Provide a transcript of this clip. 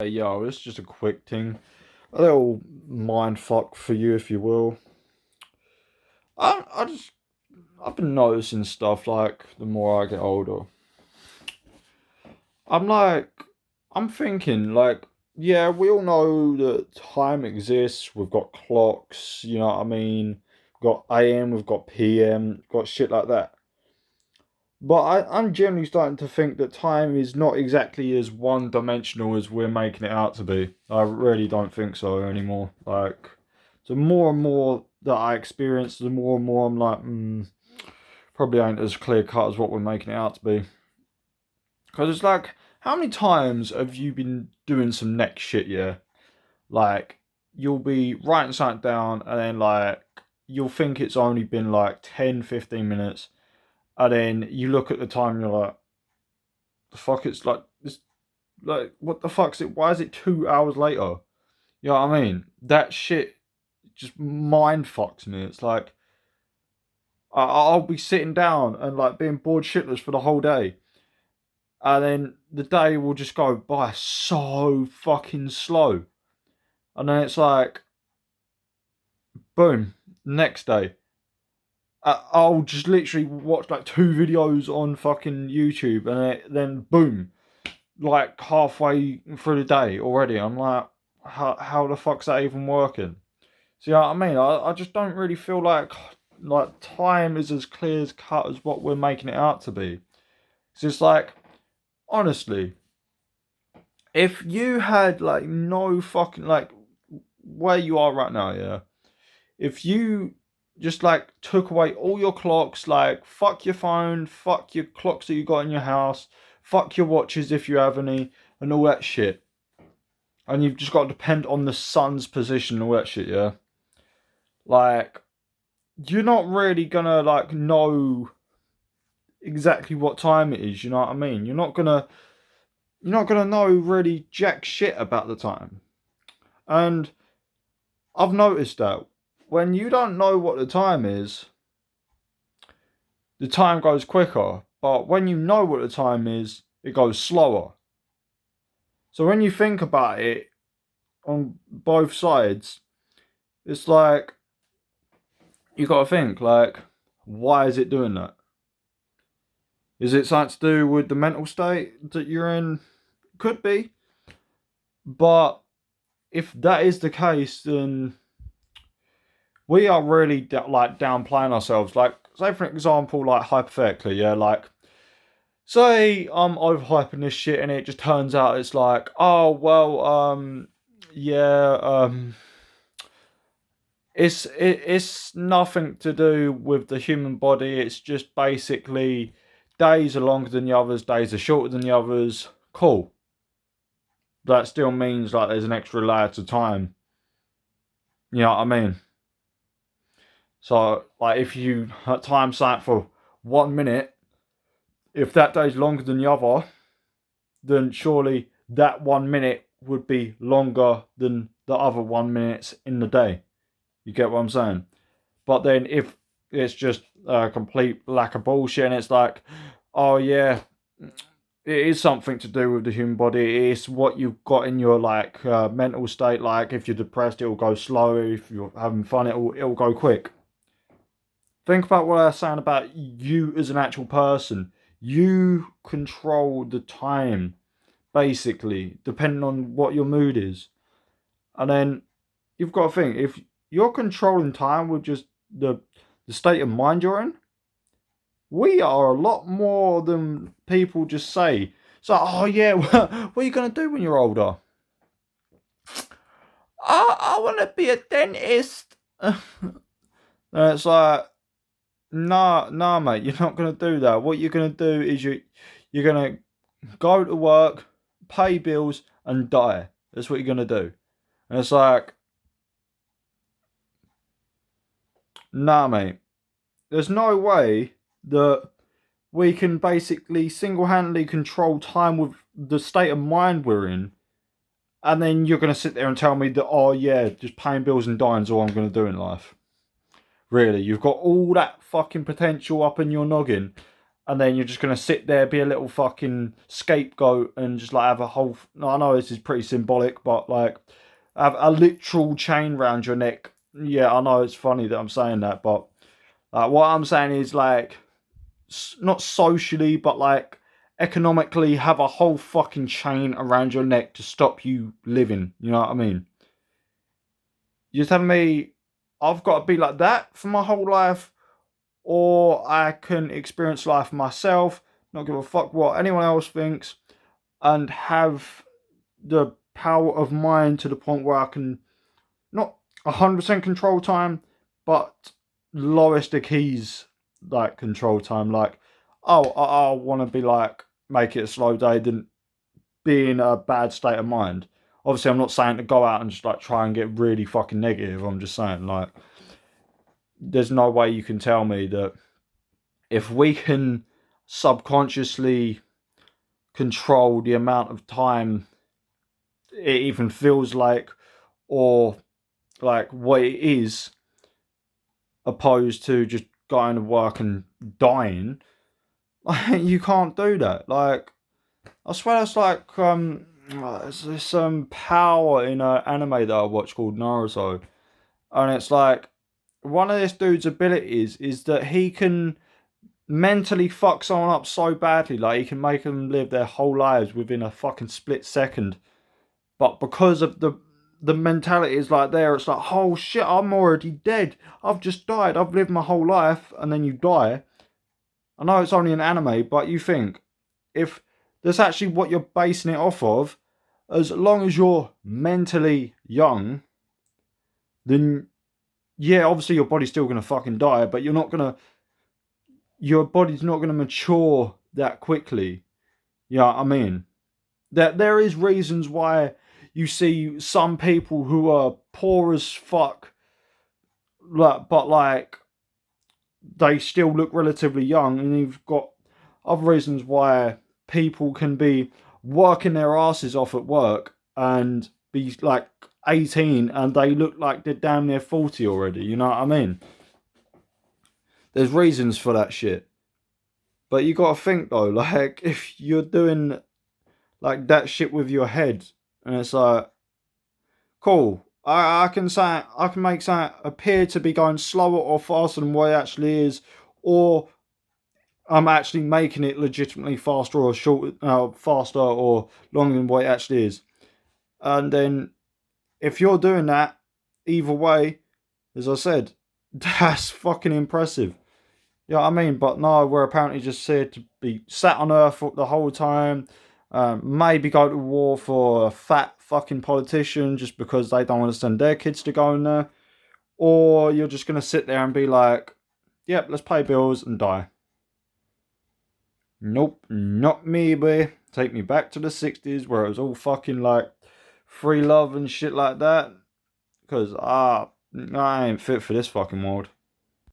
Yo, it's just a quick thing. A little mind fuck for you, if you will. I've been noticing stuff like the more I get older. I'm like, I'm thinking, like, yeah, we all know that time exists. We've got clocks, you know what I mean? We've got AM, we've got PM, got shit like that. But I'm generally starting to think that time is not exactly as one dimensional as we're making it out to be. I really don't think so anymore. Like, the more and more that I experience, the more and more I'm like, probably ain't as clear cut as what we're making it out to be. Because it's like, how many times have you been doing some next shit, yeah? Like, you'll be writing something down and then, like, you'll think it's only been like 10, 15 minutes. And then you look at the time and you're like, the fuck, it's like this, like, what the fuck's it, why is it 2 hours later? You know what I mean? That shit just mind fucks me. It's like I'll be sitting down and like being bored shitless for the whole day, and then the day will just go by so fucking slow, and then it's like boom, next day. I'll just literally watch like two videos on fucking YouTube, and then boom, like halfway through the day already. I'm like, how the fuck's that even working? See what I mean? I just don't really feel like time is as clear as cut as what we're making it out to be. It's just like, honestly, if you had like no fucking like where you are right now, yeah. If you just like took away all your clocks, like fuck your phone, fuck your clocks that you got in your house, fuck your watches if you have any, and all that shit. And you've just got to depend on the sun's position and all that shit, yeah. Like, you're not really gonna like know exactly what time it is, you know what I mean? You're not gonna know really jack shit about the time. And I've noticed that when you don't know what the time is, the time goes quicker. But when you know what the time is, it goes slower. So when you think about it on both sides, it's like you gotta think like, why is it doing that? Is it something to do with the mental state that you're in? Could be. But if that is the case, then we are really like downplaying ourselves. Like, say for example, like hypothetically, yeah, like say I'm overhyping this shit, and it just turns out it's like, oh well, yeah, it's nothing to do with the human body. It's just basically days are longer than the others, days are shorter than the others. Cool. That still means like there's an extra layer to time. You know what I mean? So, like, if you time something for 1 minute, if that day's longer than the other, then surely that 1 minute would be longer than the other 1 minutes in the day. You get what I'm saying? But then if it's just a complete lack of bullshit and it's like, oh yeah, it is something to do with the human body. It's what you've got in your like mental state. Like if you're depressed, it'll go slow. If you're having fun, it'll go quick. Think about what I was saying about you as an actual person. You control the time, basically, depending on what your mood is. And then you've got to think if you're controlling time with just the state of mind you're in, we are a lot more than people just say. So, oh yeah, what are you gonna do when you're older? I want to be a dentist. And it's like, nah, mate, you're not gonna do that. What you're gonna do is you're gonna go to work, pay bills, and die. That's what you're gonna do. And it's like, nah, mate. There's no way that we can basically single-handedly control time with the state of mind we're in, and then you're gonna sit there and tell me that, oh yeah, just paying bills and dying is all I'm gonna do in life. Really, you've got all that fucking potential up in your noggin, and then you're just gonna sit there, be a little fucking scapegoat, and just like have a whole. No, I know this is pretty symbolic, but like have a literal chain round your neck. Yeah, I know it's funny that I'm saying that, but what I'm saying is like not socially, but like economically, have a whole fucking chain around your neck to stop you living. You know what I mean? You're telling me I've got to be like that for my whole life, or I can experience life myself, not give a fuck what anyone else thinks, and have the power of mind to the point where I can not 100% control time, but lowest the keys like control time. Like, oh, I want to be like make it a slow day, then be in a bad state of mind. Obviously, I'm not saying to go out and just like try and get really fucking negative. I'm just saying like, there's no way you can tell me that if we can subconsciously control the amount of time it even feels like, or like what it is, opposed to just going to work and dying, you can't do that. Like, I swear it's like there's this power in an anime that I watch called Naruto, and it's like one of this dude's abilities is that he can mentally fuck someone up so badly, like he can make them live their whole lives within a fucking split second. But because of the mentality is like there, it's like, oh shit, I'm already dead. I've just died. I've lived my whole life, and then you die. I know it's only an anime, but you think if that's actually what you're basing it off of, as long as you're mentally young, then yeah, obviously your body's still gonna fucking die, but your body's not gonna mature that quickly. You know what I mean? That there is reasons why you see some people who are poor as fuck, but like they still look relatively young, and you've got other reasons why people can be working their asses off at work and be like 18 and they look like they're damn near 40 already. You know what I mean? There's reasons for that shit. But you gotta think though, like if you're doing like that shit with your head, and it's like, cool. I can say I can make something appear to be going slower or faster than what it actually is, or I'm actually making it legitimately faster or faster or longer than what it actually is. And then if you're doing that, either way, as I said, that's fucking impressive. You know what I mean? But no, we're apparently just said to be sat on Earth the whole time. Maybe go to war for a fat fucking politician just because they don't want to send their kids to go in there. Or you're just going to sit there and be like, yep, let's pay bills and die. Nope, not me, boy. Take me back to the 60s where it was all fucking like free love and shit like that. Because, I ain't fit for this fucking world.